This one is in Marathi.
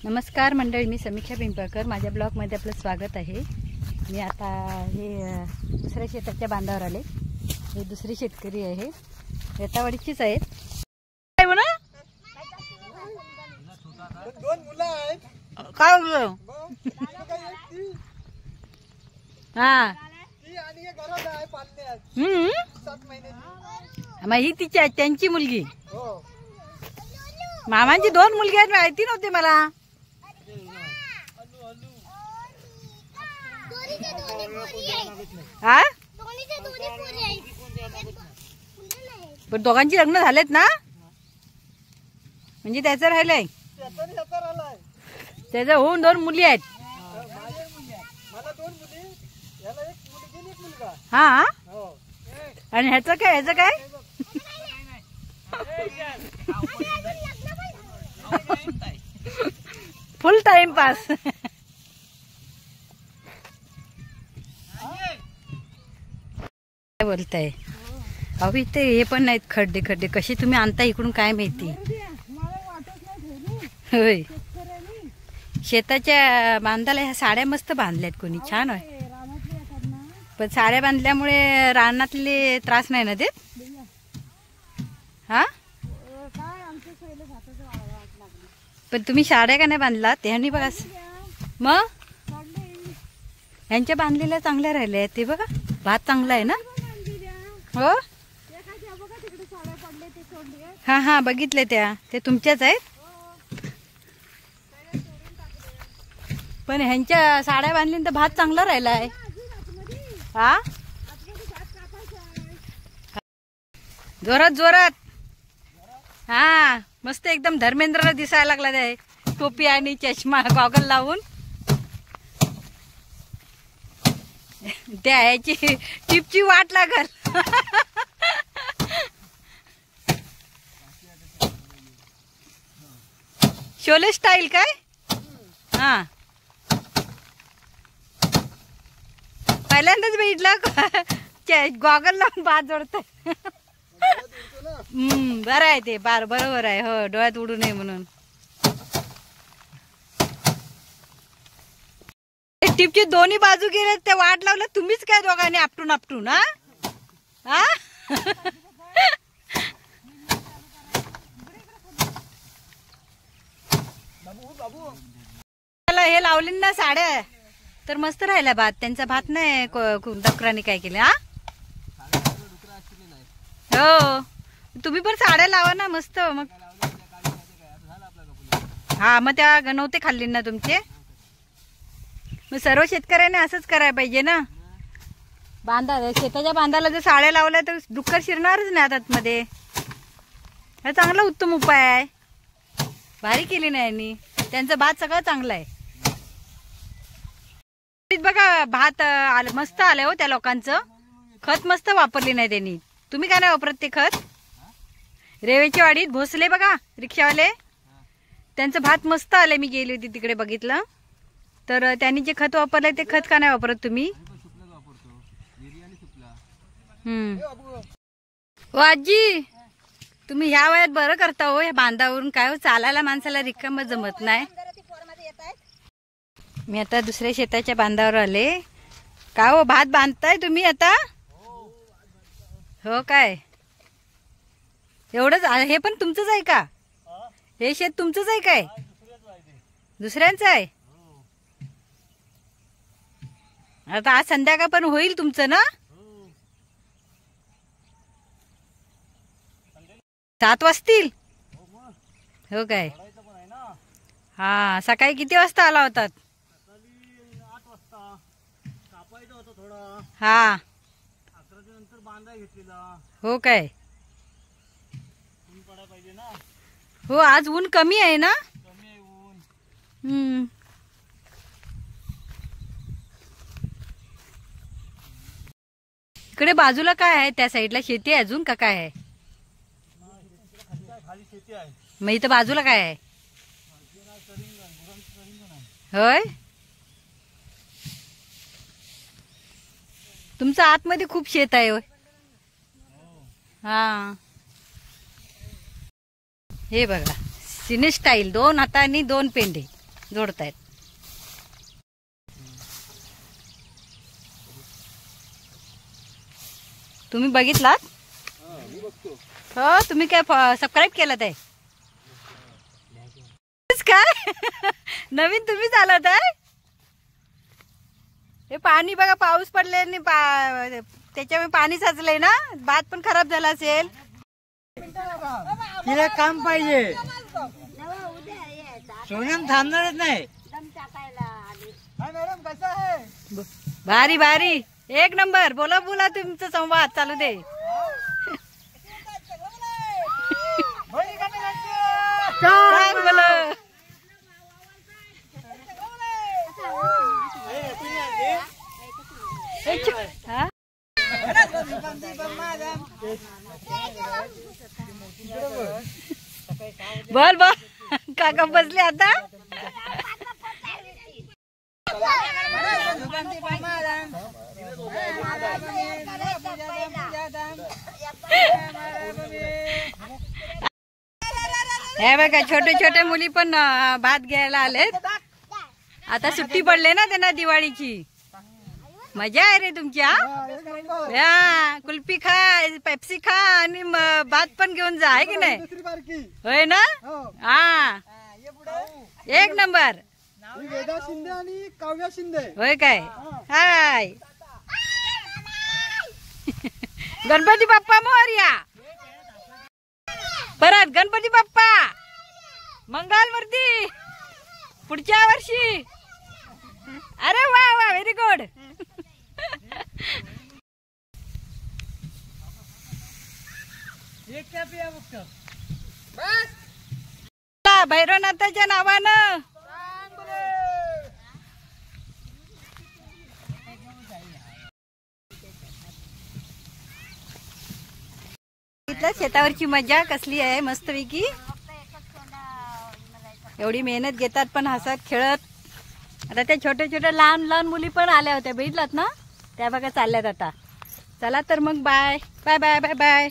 नमस्कार मंडळी, मी समीक्षा पिंपळकर. माझ्या ब्लॉगमध्ये आपलं स्वागत आहे. मी आता हे दुसऱ्या शेताच्या बांधावर आले. हे दुसरे शेतकरी आहे, रेतावाडीचीच आहेत. काय म्हणा दोन मुलं आहेत. काय बोललो हा ती आणि हे घरात आहे पाळण्यात 7 महिन्याची. मग ही तिची त्यांची मुलगी. हो, मामांची 2 मुलगी आहेत, माहिती नव्हती मला. हा पण दोघांची लग्न झालेत ना, म्हणजे त्याचं राहिलंय. त्याचं होऊन 2 मुली आहेत. मला 2 मुली, याला 1 मुलगी आणि 1 मुलगा. हा हो, आणि ह्याचं काय, ह्याचं काय फुल टाइमपास. काय बोलताय? अहो इथे हे पण नाहीत खड्डे खड्डे. कशी तुम्ही आणता इकडून काय माहिती. होय, शेताच्या बांधाला ह्या साड्या मस्त बांधल्यात कोणी, छान आहे. पण साड्या बांधल्यामुळे रानातले त्रास नाही ना देत. हा पण तुम्ही साड्या का नाही बांधला ह्यांनी बघा. मग ह्यांच्या बांधलेल्या चांगल्या राहिल्या ते बघा. भात चांगला आहे ना. हो हा हा बघितले त्या, ते तुमच्याच आहेत. पण ह्यांच्या साड्या बांधली तर भात चांगला राहिलाय. हा जोरात जोरात. हा मस्त एकदम धर्मेंद्रला दिसायला लागला आहे. टोपी आणि चष्मा गॉगल लावून. त्या ह्याची टिपची वाट लागल. शोले स्टाईल काय. हा पहिल्यांदाच बघितलं गॉगल लावून भात जोडतंय. बरं आहे ते, बरोबर आहे. हो, डोळ्यात उडू नये म्हणून. टिपची दोन्ही बाजू गेले, ते वाट लावलं तुम्हीच काय दोघांनी आपटून आपटून. हा हे लावले ना साड्या, तर मस्त राहिला भात. त्यांचा भात नाही डुकरांनी काय केलं. हा हो, तुम्ही पण साड्या लावा ना मस्त. मग हा मग त्या नव्हते खाल्ली ना तुमचे. मग सर्व शेतकऱ्याने असंच करायला पाहिजे ना. शेताच्या बांधाला जर साड्या लावल्या तर डुक्कर शिरणारच नाही आतमध्ये. हा चांगला उत्तम उपाय आहे. भारी केली नाही यांनी. त्यांचं भात सगळं चांगलं आहे. बघा भात मस्त आलंय हो. त्या लोकांचं खत मस्त वापरली नाही त्यांनी. तुम्ही काय नाही वापरत ते खत. रेवेच्या वाडीत भोसले बघा रिक्षावाले, त्यांचं भात मस्त आलंय. मी गेली होती तिकडे बघितलं. तर त्यांनी जे खत वापरलंय ते खत का नाही वापरत तुम्ही. हो आजी, तुम्ही ह्या वयात बरं करता हो. ह्या बांधावरून काय हो, चालायला माणसाला रिकाम जमत नाही. मी आता दुसऱ्या शेताच्या बांधावर आले. काय हो, भात बांधताय तुम्ही आता. हो काय, एवढंच. हे पण तुमचंच आहे का. हे शेत तुमचंच आहे काय, दुसऱ्यांचं आहे. आता आज संध्याकाळ पण होईल तुमचं ना. 7 वाजतील. हो काय. हा सकाळी किती वाजता आला होतात. हा हो काय. हो आज ऊन कमी आहे ना. इकडे बाजूला काय आहे, त्या साईडला शेती आहे अजून का काय आहे. मग इथं बाजूला काय आहे. होय, तुमचं आतमध्ये खूप शेत आहे. होय हा हे बघा सिने स्टाईल 2 हातांनी 2 पेंडे. जोडतायत. तुम्ही बघितलात? हो, तुम्ही काय सबस्क्राईब केलं ते काय? नवीन तुम्ही चालत आहे. हे पाणी बघा, पाऊस पडले आणि त्याच्यामुळे पाणी साचलंय ना, भात पण खराब झाला असेल. तिला काम पाहिजे, सोनम थांबणारच नाही. मॅडम कसं आहे? भारी भारी, एक नंबर. बोला बोला, तुमचा संवाद चालू दे. सांग बोला. हा? बोल बोल, काका बसले आता. हे बघा, छोटे छोटे मुली पण भात घ्यायला आलेत. आता सुट्टी पडले ना त्यांना दिवाळीची. मजा आहे रे तुमच्या. कुल्फी खा, पेप्सी खा आणि भात पण घेऊन जा, आहे की नाही? होय ना? हा, एक नंबर. वेदा शिंदे आणि काव्या शिंदे. होय काय? हाय. गणपती बाप्पा मोरया. परत गणपती बाप्पा मंगल मूर्ती पुढच्या वर्षी. अरे वा वा, व्हेरी गुड. भैरवनाथाच्या नावानं शेतावरची मजा कसली आहे, मस्तपैकी. एवढी मेहनत घेतात पण हसत खेळत. आता त्या छोट्या छोट्या लहान लहान मुली पण आल्या होत्या, बघितलात ना? त्या बघा चालल्यात आता. चला तर मग, bye bye bye bye bye.